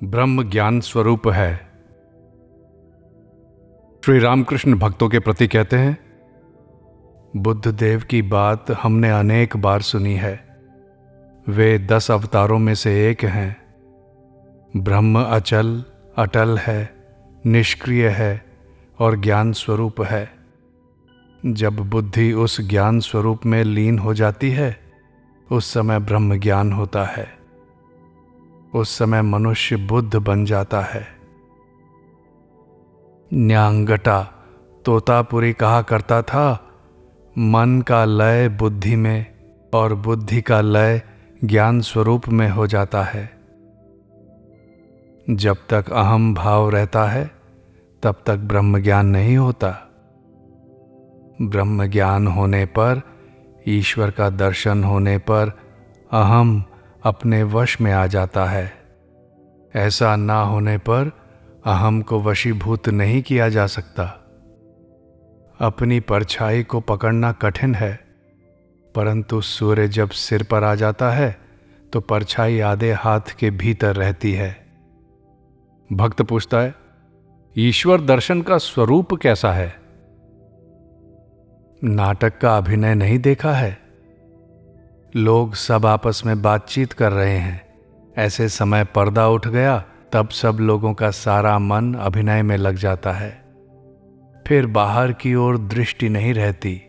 ब्रह्म ज्ञान स्वरूप है। श्री रामकृष्ण भक्तों के प्रति कहते हैं, बुद्ध देव की बात हमने अनेक बार सुनी है। वे 10 अवतारों में से एक हैं। ब्रह्म अचल अटल है, निष्क्रिय है और ज्ञान स्वरूप है। जब बुद्धि उस ज्ञान स्वरूप में लीन हो जाती है, उस समय ब्रह्म ज्ञान होता है। उस समय मनुष्य बुद्ध बन जाता है। न्यांगटा तोतापुरी कहा करता था, मन का लय बुद्धि में और बुद्धि का लय ज्ञान स्वरूप में हो जाता है। जब तक अहम भाव रहता है, तब तक ब्रह्म ज्ञान नहीं होता। ब्रह्म ज्ञान होने पर, ईश्वर का दर्शन होने पर अहम अपने वश में आ जाता है। ऐसा ना होने पर अहम को वशीभूत नहीं किया जा सकता। अपनी परछाई को पकड़ना कठिन है, परंतु सूर्य जब सिर पर आ जाता है तो परछाई आधे हाथ के भीतर रहती है। भक्त पूछता है, ईश्वर दर्शन का स्वरूप कैसा है? नाटक का अभिनय नहीं देखा है? लोग सब आपस में बातचीत कर रहे हैं। ऐसे समय पर्दा उठ गया, तब सब लोगों का सारा मन अभिनय में लग जाता है। फिर बाहर की ओर दृष्टि नहीं रहती।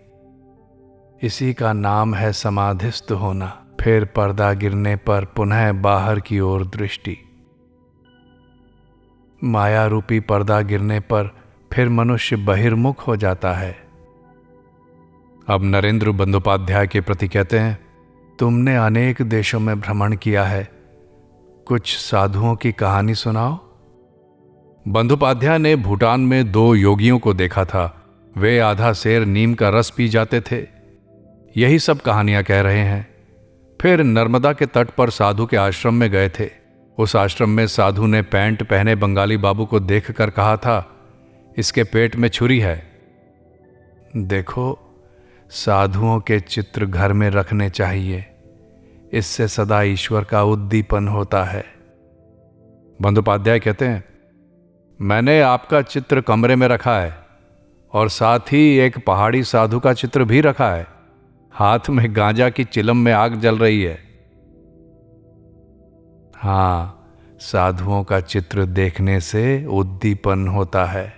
इसी का नाम है समाधिस्थ होना। फिर पर्दा गिरने पर पुनः बाहर की ओर दृष्टि। माया रूपी पर्दा गिरने पर फिर मनुष्य बहिर्मुख हो जाता है। अब नरेंद्र बंदोपाध्याय के प्रति कहते हैं, तुमने अनेक देशों में भ्रमण किया है, कुछ साधुओं की कहानी सुनाओ। बंदोपाध्याय ने भूटान में 2 योगियों को देखा था। वे आधा सेर नीम का रस पी जाते थे। यही सब कहानियां कह रहे हैं। फिर नर्मदा के तट पर साधु के आश्रम में गए थे। उस आश्रम में साधु ने पैंट पहने बंगाली बाबू को देखकर कहा था, इसके पेट में छुरी है। देखो, साधुओं के चित्र घर में रखने चाहिए। इससे सदा ईश्वर का उद्दीपन होता है। बंदोपाध्याय कहते हैं, मैंने आपका चित्र कमरे में रखा है और साथ ही एक पहाड़ी साधु का चित्र भी रखा है। हाथ में गांजा की चिलम में आग जल रही है। हाँ, साधुओं का चित्र देखने से उद्दीपन होता है।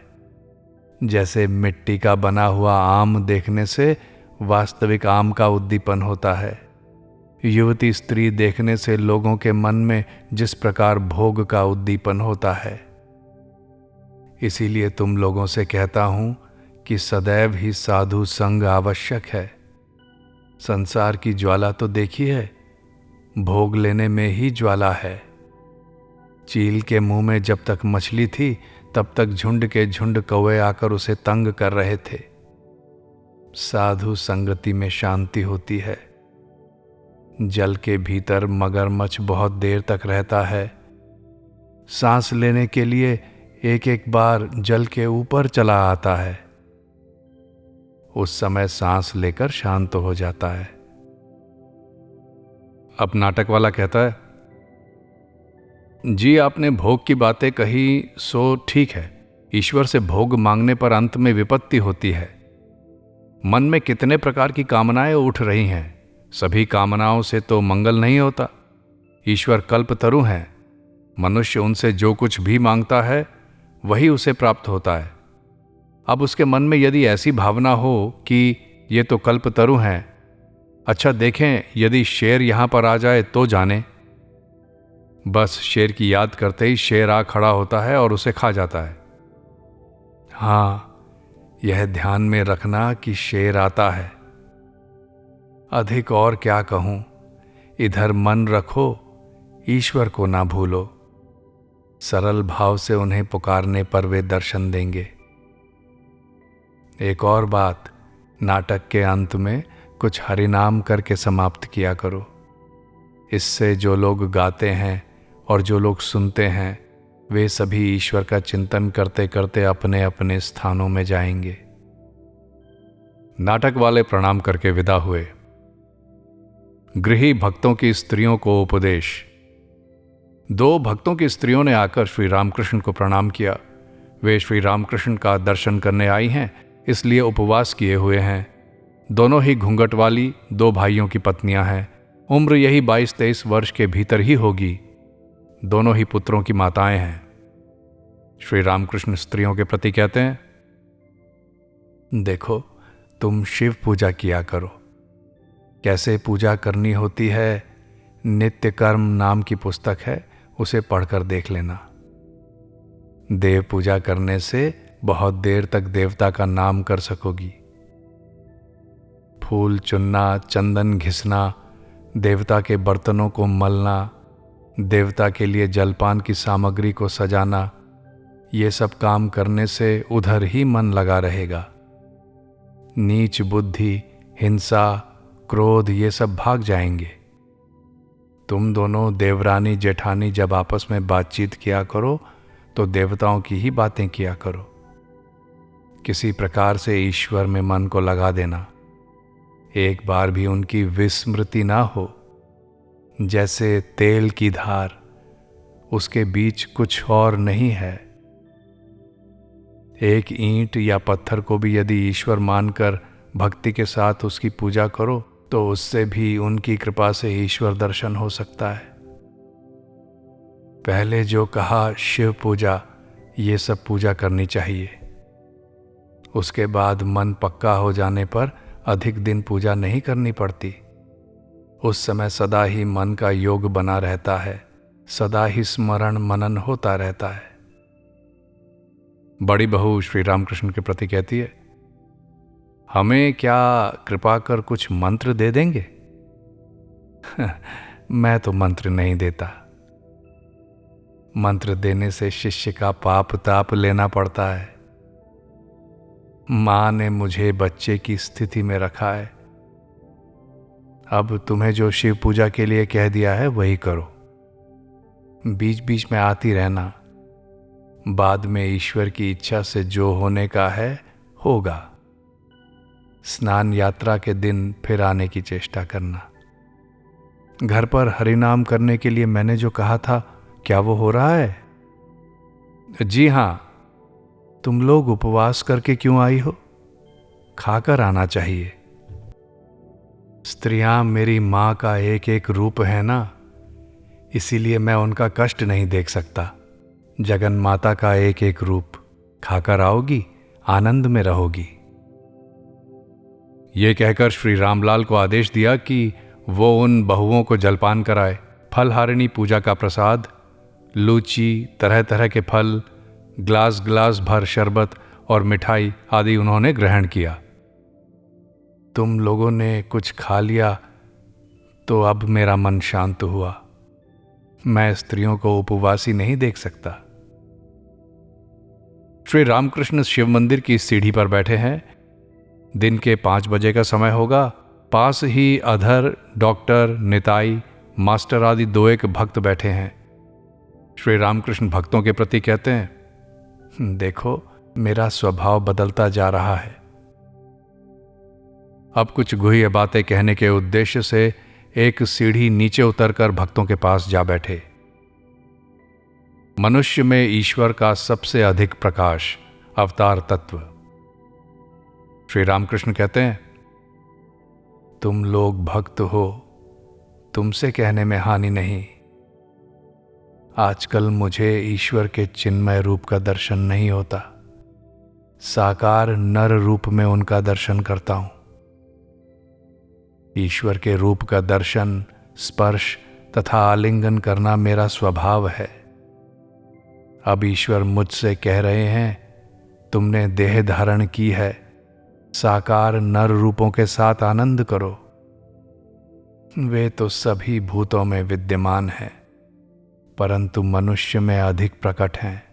जैसे मिट्टी का बना हुआ आम देखने से वास्तविक आम का उद्दीपन होता है। युवती स्त्री देखने से लोगों के मन में जिस प्रकार भोग का उद्दीपन होता है। इसीलिए तुम लोगों से कहता हूं कि सदैव ही साधु संग आवश्यक है। संसार की ज्वाला तो देखी है, भोग लेने में ही ज्वाला है। चील के मुंह में जब तक मछली थी, तब तक झुंड के झुंड कौवे आकर उसे तंग कर रहे थे। साधु संगति में शांति होती है। जल के भीतर मगरमच्छ बहुत देर तक रहता है। सांस लेने के लिए एक एक बार जल के ऊपर चला आता है। उस समय सांस लेकर शांत हो जाता है। अब नाटक वाला कहता है, जी आपने भोग की बातें कही सो ठीक है। ईश्वर से भोग मांगने पर अंत में विपत्ति होती है। मन में कितने प्रकार की कामनाएं उठ रही हैं। सभी कामनाओं से तो मंगल नहीं होता। ईश्वर कल्पतरु हैं। मनुष्य उनसे जो कुछ भी मांगता है वही उसे प्राप्त होता है। अब उसके मन में यदि ऐसी भावना हो कि ये तो कल्पतरु हैं, अच्छा देखें यदि शेर यहां पर आ जाए तो जाने। बस शेर की याद करते ही शेर आ खड़ा होता है और उसे खा जाता है। हाँ, यह ध्यान में रखना कि शेर आता है। अधिक और क्या कहूं, इधर मन रखो, ईश्वर को ना भूलो। सरल भाव से उन्हें पुकारने पर वे दर्शन देंगे। एक और बात, नाटक के अंत में कुछ हरिनाम करके समाप्त किया करो। इससे जो लोग गाते हैं और जो लोग सुनते हैं, वे सभी ईश्वर का चिंतन करते करते अपने अपने स्थानों में जाएंगे। नाटक वाले प्रणाम करके विदा हुए। गृही भक्तों की स्त्रियों को उपदेश। 2 भक्तों की स्त्रियों ने आकर श्री रामकृष्ण को प्रणाम किया। वे श्री रामकृष्ण का दर्शन करने आई हैं, इसलिए उपवास किए हुए हैं। दोनों ही घूंघट वाली 2 भाइयों की पत्नियां हैं। उम्र यही 22-23 वर्ष के भीतर ही होगी। दोनों ही पुत्रों की माताएं हैं। श्री रामकृष्ण स्त्रियों के प्रति कहते हैं, देखो, तुम शिव पूजा किया करो। कैसे पूजा करनी होती है, नित्य कर्म नाम की पुस्तक है, उसे पढ़कर देख लेना। देव पूजा करने से बहुत देर तक देवता का नाम कर सकोगी। फूल चुनना, चंदन घिसना, देवता के बर्तनों को मलना, देवता के लिए जलपान की सामग्री को सजाना, ये सब काम करने से उधर ही मन लगा रहेगा। नीच बुद्धि, हिंसा, क्रोध ये सब भाग जाएंगे। तुम दोनों देवरानी जेठानी जब आपस में बातचीत किया करो तो देवताओं की ही बातें किया करो। किसी प्रकार से ईश्वर में मन को लगा देना। एक बार भी उनकी विस्मृति ना हो। जैसे तेल की धार, उसके बीच कुछ और नहीं है। एक ईंट या पत्थर को भी यदि ईश्वर मानकर भक्ति के साथ उसकी पूजा करो तो उससे भी उनकी कृपा से ईश्वर दर्शन हो सकता है। पहले जो कहा शिव पूजा, ये सब पूजा करनी चाहिए। उसके बाद मन पक्का हो जाने पर अधिक दिन पूजा नहीं करनी पड़ती। उस समय सदा ही मन का योग बना रहता है, सदा ही स्मरण मनन होता रहता है। बड़ी बहू श्री रामकृष्ण के प्रति कहती है, हमें क्या कृपा कर कुछ मंत्र दे देंगे? मैं तो मंत्र नहीं देता। मंत्र देने से शिष्य का पाप ताप लेना पड़ता है। मां ने मुझे बच्चे की स्थिति में रखा है। अब तुम्हें जो शिव पूजा के लिए कह दिया है वही करो। बीच बीच में आती रहना। बाद में ईश्वर की इच्छा से जो होने का है होगा। स्नान यात्रा के दिन फिर आने की चेष्टा करना। घर पर हरिनाम करने के लिए मैंने जो कहा था, क्या वो हो रहा है? जी हां। तुम लोग उपवास करके क्यों आई हो? खाकर आना चाहिए। स्त्रियां मेरी मां का एक एक रूप है ना, इसीलिए मैं उनका कष्ट नहीं देख सकता। जगन माता का एक एक रूप। खाकर आओगी, आनंद में रहोगी। ये कहकर श्री रामलाल को आदेश दिया कि वो उन बहुओं को जलपान कराए। फलहारिणी पूजा का प्रसाद, लूची, तरह तरह के फल, ग्लास ग्लास भर शरबत और मिठाई आदि उन्होंने ग्रहण किया। तुम लोगों ने कुछ खा लिया तो अब मेरा मन शांत हुआ। मैं स्त्रियों को उपवासी नहीं देख सकता। श्री रामकृष्ण शिव मंदिर की सीढ़ी पर बैठे हैं। दिन के 5 बजे का समय होगा। पास ही अधर, डॉक्टर, निताई, मास्टर आदि 2-1 भक्त बैठे हैं। श्री रामकृष्ण भक्तों के प्रति कहते हैं, देखो, मेरा स्वभाव बदलता जा रहा है। अब कुछ गुह्य बातें कहने के उद्देश्य से एक सीढ़ी नीचे उतरकर भक्तों के पास जा बैठे। मनुष्य में ईश्वर का सबसे अधिक प्रकाश, अवतार तत्व। श्री रामकृष्ण कहते हैं, तुम लोग भक्त हो, तुमसे कहने में हानि नहीं। आजकल मुझे ईश्वर के चिन्मय रूप का दर्शन नहीं होता। साकार नर रूप में उनका दर्शन करता हूं। ईश्वर के रूप का दर्शन, स्पर्श तथा आलिंगन करना मेरा स्वभाव है। अब ईश्वर मुझसे कह रहे हैं, तुमने देह धारण की है, साकार नर रूपों के साथ आनंद करो। वे तो सभी भूतों में विद्यमान हैं, परंतु मनुष्य में अधिक प्रकट हैं।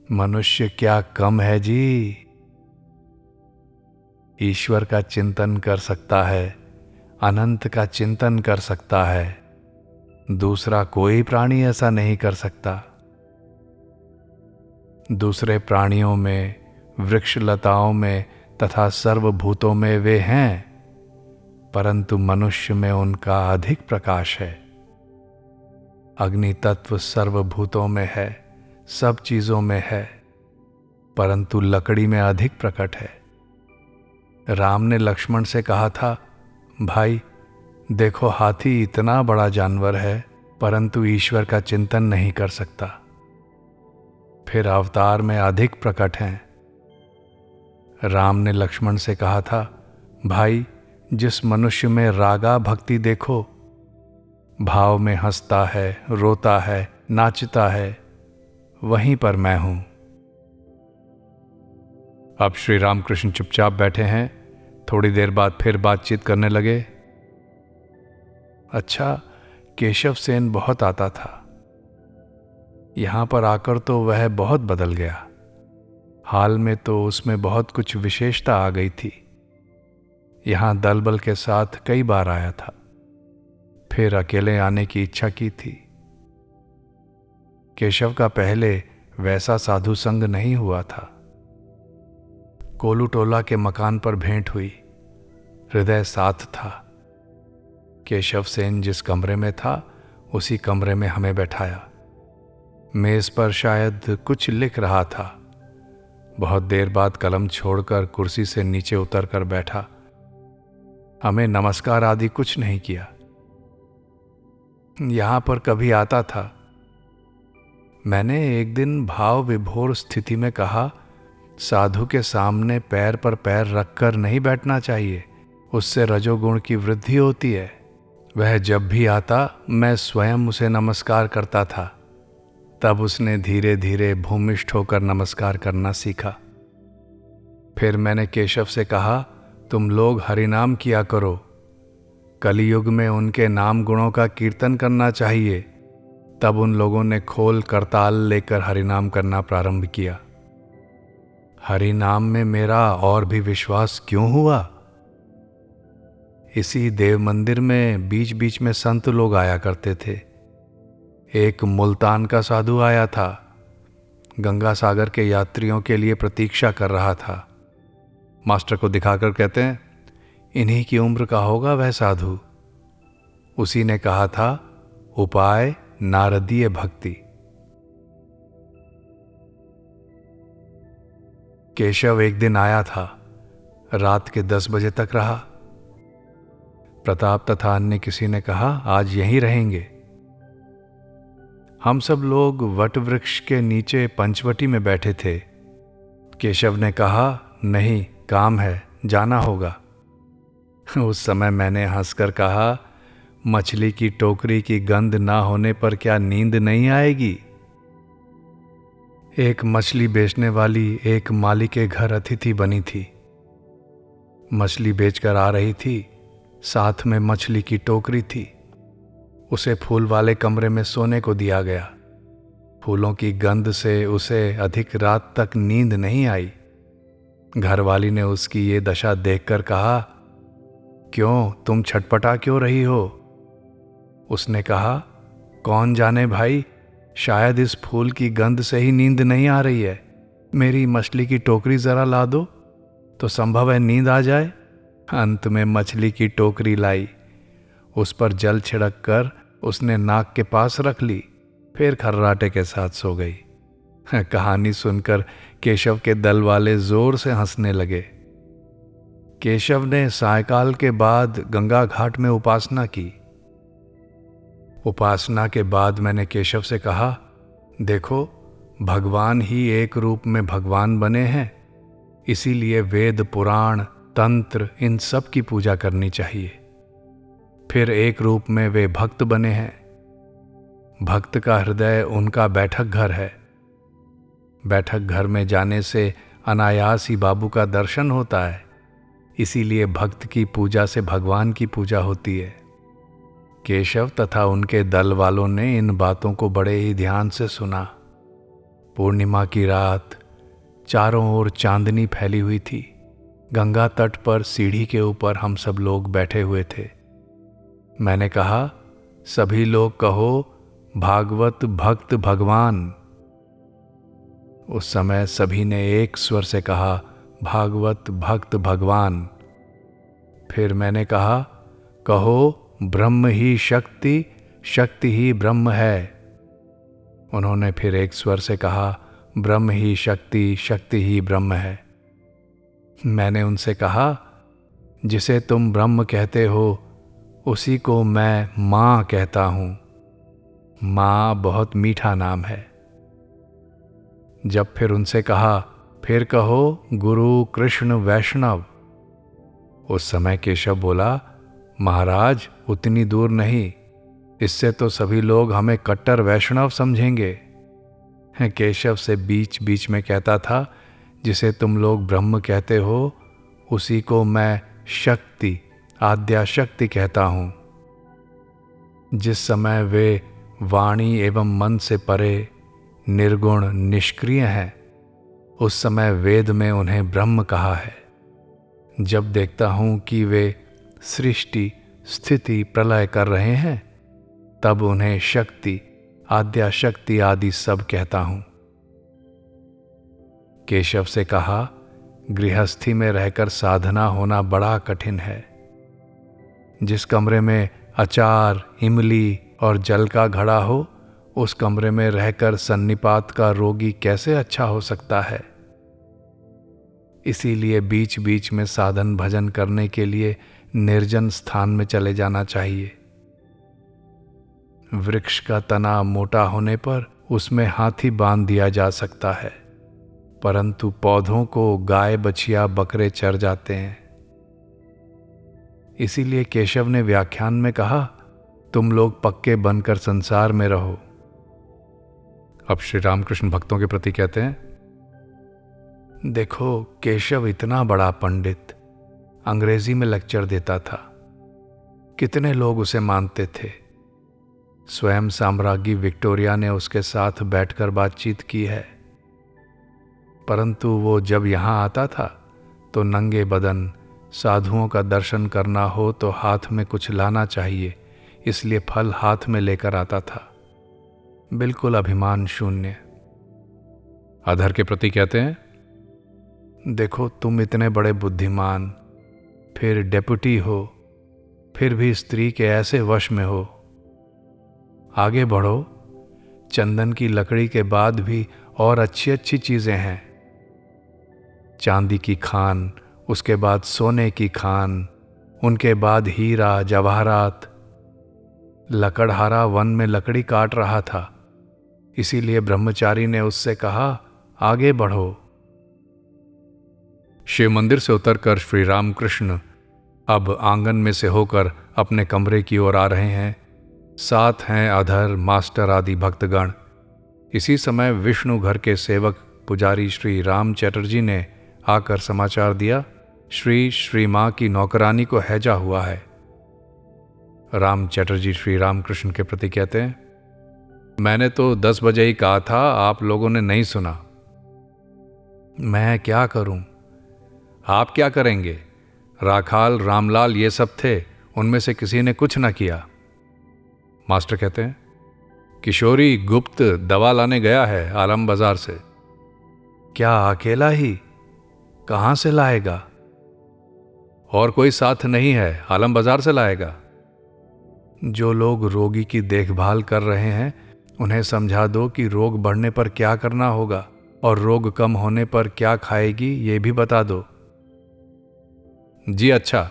मनुष्य क्या कम है जी? ईश्वर का चिंतन कर सकता है, अनंत का चिंतन कर सकता है। दूसरा कोई प्राणी ऐसा नहीं कर सकता। दूसरे प्राणियों में, वृक्ष लताओं में तथा सर्वभूतों में वे हैं, परंतु मनुष्य में उनका अधिक प्रकाश है। अग्नि तत्व सर्वभूतों में है, सब चीजों में है, परंतु लकड़ी में अधिक प्रकट है। राम ने लक्ष्मण से कहा था, भाई देखो, हाथी इतना बड़ा जानवर है परंतु ईश्वर का चिंतन नहीं कर सकता। फिर अवतार में अधिक प्रकट हैं। राम ने लक्ष्मण से कहा था, भाई जिस मनुष्य में रागा भक्ति देखो, भाव में हंसता है, रोता है, नाचता है, वहीं पर मैं हूं। अब श्री रामकृष्ण चुपचाप बैठे हैं। थोड़ी देर बाद फिर बातचीत करने लगे। अच्छा, केशव सेन बहुत आता था। यहां पर आकर तो वह बहुत बदल गया। हाल में तो उसमें बहुत कुछ विशेषता आ गई थी। यहां दल बल के साथ कई बार आया था, फिर अकेले आने की इच्छा की थी। केशव का पहले वैसा साधु संग नहीं हुआ था। कोलू टोला के मकान पर भेंट हुई, हृदय साथ था। केशव सेन जिस कमरे में था उसी कमरे में हमें बैठाया। मेज पर शायद कुछ लिख रहा था। बहुत देर बाद कलम छोड़कर कुर्सी से नीचे उतरकर बैठा। हमें नमस्कार आदि कुछ नहीं किया। यहां पर कभी आता था। मैंने एक दिन भाव विभोर स्थिति में कहा, साधु के सामने पैर पर पैर रखकर नहीं बैठना चाहिए, उससे रजोगुण की वृद्धि होती है। वह जब भी आता मैं स्वयं उसे नमस्कार करता था। तब उसने धीरे धीरे भूमिष्ठ होकर नमस्कार करना सीखा। फिर मैंने केशव से कहा, तुम लोग हरिनाम किया करो, कलियुग में उनके नाम गुणों का कीर्तन करना चाहिए। तब उन लोगों ने खोल करताल लेकर हरिनाम करना प्रारंभ किया। हरिनाम में मेरा और भी विश्वास क्यों हुआ। इसी देव मंदिर में बीच बीच में संत लोग आया करते थे। एक मुल्तान का साधु आया था, गंगा सागर के यात्रियों के लिए प्रतीक्षा कर रहा था। मास्टर को दिखाकर कहते हैं, इन्हीं की उम्र का होगा वह साधु। उसी ने कहा था, उपाय नारदीय भक्ति। केशव एक दिन आया था, रात के 10 बजे तक रहा। प्रताप तथा अन्य किसी ने कहा, आज यहीं रहेंगे। हम सब लोग वट वृक्ष के नीचे पंचवटी में बैठे थे। केशव ने कहा, नहीं, काम है, जाना होगा। उस समय मैंने हंसकर कहा, मछली की टोकरी की गंध ना होने पर क्या नींद नहीं आएगी। एक मछली बेचने वाली एक माली के घर अतिथि बनी थी। मछली बेचकर आ रही थी, साथ में मछली की टोकरी थी। उसे फूल वाले कमरे में सोने को दिया गया। फूलों की गंध से उसे अधिक रात तक नींद नहीं आई। घरवाली ने उसकी ये दशा देखकर कहा, क्यों, तुम छटपटा क्यों रही हो। उसने कहा, कौन जाने भाई, शायद इस फूल की गंध से ही नींद नहीं आ रही है। मेरी मछली की टोकरी जरा ला दो तो संभव है नींद आ जाए। अंत में मछली की टोकरी लाई, उस पर जल छिड़क कर उसने नाक के पास रख ली, फिर खर्राटे के साथ सो गई। कहानी सुनकर केशव के दल वाले जोर से हंसने लगे। केशव ने सायकाल के बाद गंगा घाट में उपासना की। उपासना के बाद मैंने केशव से कहा, देखो, भगवान ही एक रूप में भगवान बने हैं, इसीलिए वेद पुराण तंत्र इन सब की पूजा करनी चाहिए। फिर एक रूप में वे भक्त बने हैं। भक्त का हृदय उनका बैठक घर है। बैठक घर में जाने से अनायास ही बाबू का दर्शन होता है। इसीलिए भक्त की पूजा से भगवान की पूजा होती है। केशव तथा उनके दल वालों ने इन बातों को बड़े ही ध्यान से सुना। पूर्णिमा की रात, चारों ओर चांदनी फैली हुई थी। गंगा तट पर सीढ़ी के ऊपर हम सब लोग बैठे हुए थे। मैंने कहा, सभी लोग कहो, भागवत भक्त भगवान। उस समय सभी ने एक स्वर से कहा, भागवत भक्त भगवान। फिर मैंने कहा, कहो, ब्रह्म ही शक्ति, शक्ति ही ब्रह्म है। उन्होंने फिर एक स्वर से कहा, ब्रह्म ही शक्ति, शक्ति ही ब्रह्म है। मैंने उनसे कहा, जिसे तुम ब्रह्म कहते हो उसी को मैं मां कहता हूं। मां बहुत मीठा नाम है। जब फिर उनसे कहा, फिर कहो गुरु कृष्ण वैष्णव। उस समय केशव बोला, महाराज उतनी दूर नहीं, इससे तो सभी लोग हमें कट्टर वैष्णव समझेंगे। केशव से बीच बीच में कहता था, जिसे तुम लोग ब्रह्म कहते हो उसी को मैं शक्ति, आद्या शक्ति कहता हूं। जिस समय वे वाणी एवं मन से परे निर्गुण निष्क्रिय हैं, उस समय वेद में उन्हें ब्रह्म कहा है। जब देखता हूं कि वे सृष्टि स्थिति प्रलय कर रहे हैं, तब उन्हें शक्ति, आद्या शक्ति आदि सब कहता हूं। केशव से कहा, गृहस्थी में रहकर साधना होना बड़ा कठिन है। जिस कमरे में अचार, इमली और जल का घड़ा हो, उस कमरे में रहकर सन्निपात का रोगी कैसे अच्छा हो सकता है। इसीलिए बीच बीच में साधन भजन करने के लिए निर्जन स्थान में चले जाना चाहिए। वृक्ष का तना मोटा होने पर उसमें हाथी बांध दिया जा सकता है, परंतु पौधों को गाय, बछिया, बकरे चर जाते हैं। इसीलिए केशव ने व्याख्यान में कहा, तुम लोग पक्के बनकर संसार में रहो। अब श्री रामकृष्ण भक्तों के प्रति कहते हैं, देखो केशव इतना बड़ा पंडित, अंग्रेजी में लेक्चर देता था, कितने लोग उसे मानते थे। स्वयं साम्राज्ञी विक्टोरिया ने उसके साथ बैठकर बातचीत की है, परंतु वो जब यहां आता था तो नंगे बदन, साधुओं का दर्शन करना हो तो हाथ में कुछ लाना चाहिए, इसलिए फल हाथ में लेकर आता था, बिल्कुल अभिमान शून्य। अधर के प्रति कहते हैं, देखो तुम इतने बड़े बुद्धिमान, फिर डेप्यूटी हो, फिर भी स्त्री के ऐसे वश में हो। आगे बढ़ो, चंदन की लकड़ी के बाद भी और अच्छी अच्छी चीजें हैं। चांदी की खान, उसके बाद सोने की खान, उनके बाद हीरा जवाहरात। लकड़हारा वन में लकड़ी काट रहा था, इसीलिए ब्रह्मचारी ने उससे कहा, आगे बढ़ो। शिव मंदिर से उतरकर श्री रामकृष्ण अब आंगन में से होकर अपने कमरे की ओर आ रहे हैं। साथ हैं अधर, मास्टर आदि भक्तगण। इसी समय विष्णु घर के सेवक पुजारी श्री राम चटर्जी ने आकर समाचार दिया, श्री मां की नौकरानी को हैजा हुआ है। राम चटर्जी श्री रामकृष्ण के प्रति कहते हैं, मैंने तो 10 बजे ही कहा था, आप लोगों ने नहीं सुना। मैं क्या करूं? आप क्या करेंगे? राखाल, रामलाल ये सब थे, उनमें से किसी ने कुछ न किया। मास्टर कहते हैं, किशोरी गुप्त दवा लाने गया है आलम बाजार से। क्या अकेला ही? कहां से लाएगा? और कोई साथ नहीं है, आलम बाजार से लाएगा। जो लोग रोगी की देखभाल कर रहे हैं उन्हें समझा दो कि रोग बढ़ने पर क्या करना होगा और रोग कम होने पर क्या खाएगी, ये भी बता दो। जी अच्छा।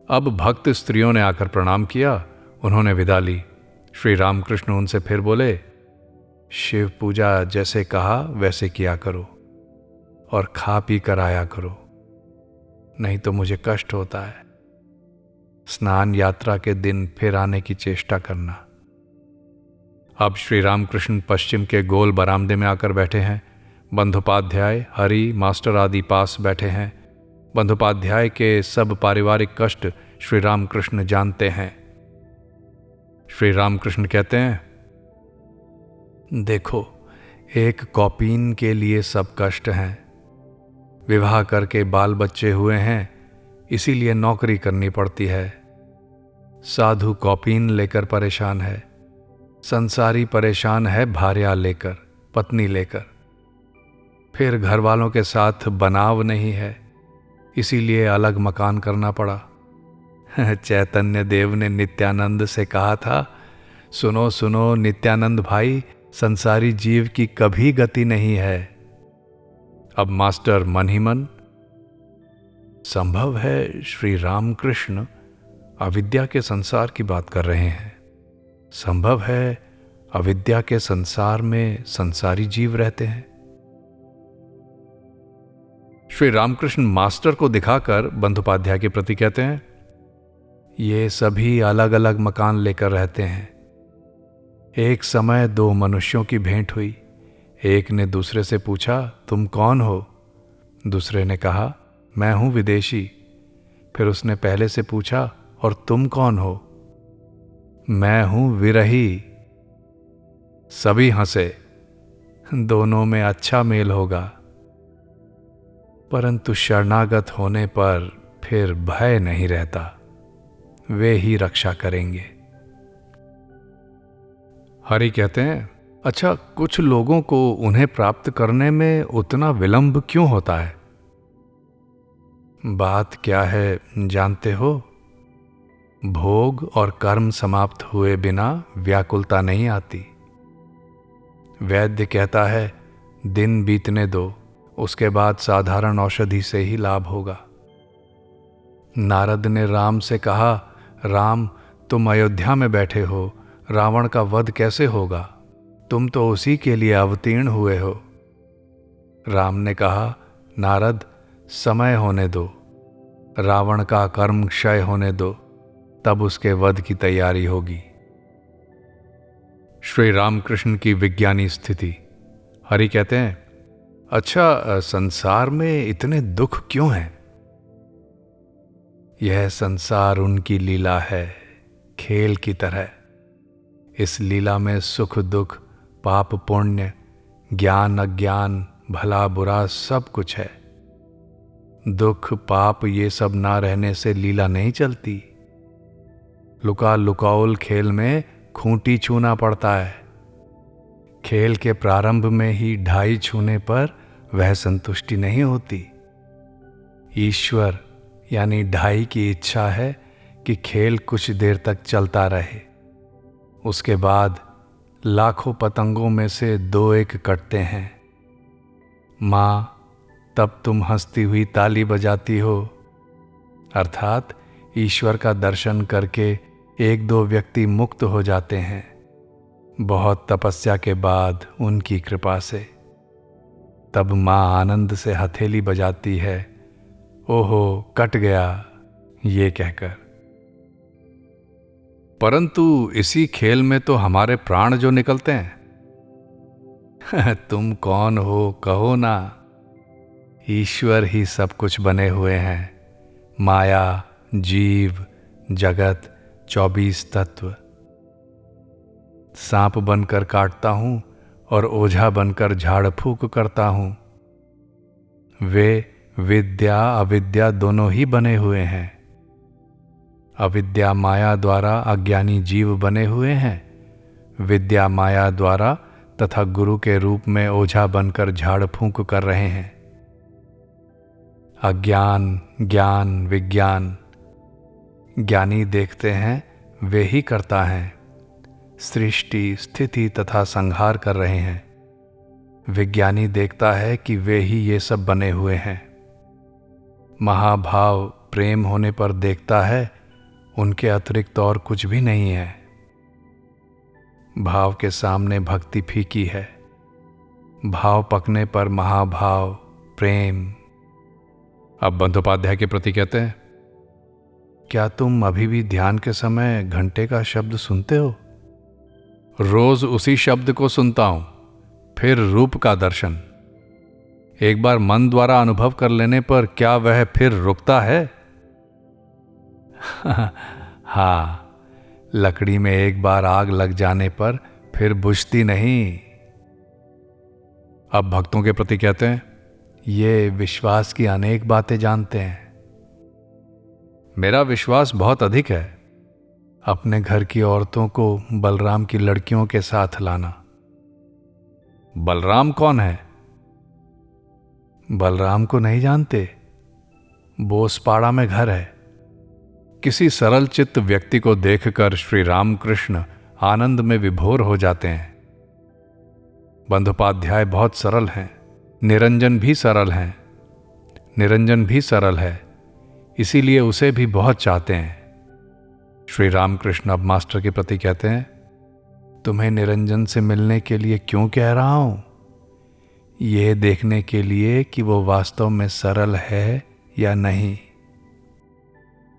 अब भक्त स्त्रियों ने आकर प्रणाम किया, उन्होंने विदा ली। श्री रामकृष्ण उनसे फिर बोले, शिव पूजा जैसे कहा वैसे किया करो और खा पी कर आया करो, नहीं तो मुझे कष्ट होता है। स्नान यात्रा के दिन फिर आने की चेष्टा करना। अब श्री रामकृष्ण पश्चिम के गोल बरामदे में आकर बैठे हैं। बंधोपाध्याय, हरि, मास्टर आदि पास बैठे हैं। बंधोपाध्याय के सब पारिवारिक कष्ट श्री रामकृष्ण जानते हैं। श्री रामकृष्ण कहते हैं, देखो एक कौपीन के लिए सब कष्ट हैं। विवाह करके बाल बच्चे हुए हैं, इसीलिए नौकरी करनी पड़ती है। साधु कौपीन लेकर परेशान है, संसारी परेशान है भार्या लेकर, पत्नी लेकर। फिर घर वालों के साथ बनाव नहीं है, इसीलिए अलग मकान करना पड़ा। चैतन्य देव ने नित्यानंद से कहा था, सुनो सुनो नित्यानंद भाई, संसारी जीव की कभी गति नहीं है। अब मास्टर मन ही मन, संभव है श्री रामकृष्ण अविद्या के संसार की बात कर रहे हैं। संभव है अविद्या के संसार में संसारी जीव रहते हैं। श्री रामकृष्ण मास्टर को दिखाकर बंदोपाध्याय के प्रति कहते हैं, ये सभी अलग अलग मकान लेकर रहते हैं। एक समय दो मनुष्यों की भेंट हुई। एक ने दूसरे से पूछा, तुम कौन हो? दूसरे ने कहा, मैं हूं विदेशी। फिर उसने पहले से पूछा, और तुम कौन हो? मैं हूं विरही। सभी हंसे। दोनों में अच्छा मेल होगा, परंतु शरणागत होने पर फिर भय नहीं रहता। वे ही रक्षा करेंगे। हरि कहते हैं, अच्छा, कुछ लोगों को उन्हें प्राप्त करने में उतना विलंब क्यों होता है? बात क्या है जानते हो? भोग और कर्म समाप्त हुए बिना व्याकुलता नहीं आती। वैद्य कहता है, दिन बीतने दो, उसके बाद साधारण औषधि से ही लाभ होगा। नारद ने राम से कहा, राम, तुम अयोध्या में बैठे हो, रावण का वध कैसे होगा? तुम तो उसी के लिए अवतीर्ण हुए हो। राम ने कहा, नारद, समय होने दो, रावण का कर्म क्षय होने दो, तब उसके वध की तैयारी होगी। श्री रामकृष्ण की विज्ञानी स्थिति। हरि कहते हैं, अच्छा, संसार में इतने दुख क्यों हैं? यह संसार उनकी लीला है, खेल की तरह। इस लीला में सुख दुख, पाप पुण्य, ज्ञान अज्ञान, भला बुरा सब कुछ है। दुख पाप ये सब ना रहने से लीला नहीं चलती। लुका लुकाउल खेल में खूंटी छूना पड़ता है। खेल के प्रारंभ में ही ढाई छूने पर वह संतुष्टि नहीं होती। ईश्वर यानी ढाई की इच्छा है कि खेल कुछ देर तक चलता रहे। उसके बाद लाखों पतंगों में से दो एक कटते हैं। माँ, तब तुम हंसती हुई ताली बजाती हो। अर्थात ईश्वर का दर्शन करके एक दो व्यक्ति मुक्त हो जाते हैं, बहुत तपस्या के बाद उनकी कृपा से। तब माँ आनंद से हथेली बजाती है, ओहो कट गया, ये कहकर। परंतु इसी खेल में तो हमारे प्राण जो निकलते हैं। तुम कौन हो कहो ना। ईश्वर ही सब कुछ बने हुए हैं। माया, जीव, जगत, 24 तत्व। सांप बनकर काटता हूं और ओझा बनकर झाड़ फूक करता हूं। वे विद्या अविद्या दोनों ही बने हुए हैं। अविद्या माया द्वारा अज्ञानी जीव बने हुए हैं। विद्या माया द्वारा तथा गुरु के रूप में ओझा बनकर झाड़ फूंक कर रहे हैं। अज्ञान ज्ञान विज्ञान। ज्ञानी देखते हैं, वे ही करता हैं। सृष्टि स्थिति तथा संहार कर रहे हैं। विज्ञानी देखता है कि वे ही ये सब बने हुए हैं। महाभाव प्रेम होने पर देखता है, उनके अतिरिक्त और कुछ भी नहीं है। भाव के सामने भक्ति फीकी है। भाव पकने पर महाभाव प्रेम। अब बंदोपाध्याय के प्रति कहते हैं, क्या तुम अभी भी ध्यान के समय घंटे का शब्द सुनते हो? रोज उसी शब्द को सुनता हूं, फिर रूप का दर्शन। एक बार मन द्वारा अनुभव कर लेने पर क्या वह फिर रुकता है? हाँ, लकड़ी में एक बार आग लग जाने पर फिर बुझती नहीं। अब भक्तों के प्रति कहते हैं, ये विश्वास की अनेक बातें जानते हैं। मेरा विश्वास बहुत अधिक है। अपने घर की औरतों को बलराम की लड़कियों के साथ लाना। बलराम कौन है? बलराम को नहीं जानते? बोसपाड़ा में घर है। किसी सरल चित्त व्यक्ति को देखकर श्री रामकृष्ण आनंद में विभोर हो जाते हैं। बंदोपाध्याय बहुत सरल हैं, निरंजन भी सरल हैं, निरंजन भी सरल है, इसीलिए उसे भी बहुत चाहते हैं। श्री रामकृष्ण अब मास्टर के प्रति कहते हैं, तुम्हें निरंजन से मिलने के लिए क्यों कह रहा हूं? यह देखने के लिए कि वो वास्तव में सरल है या नहीं।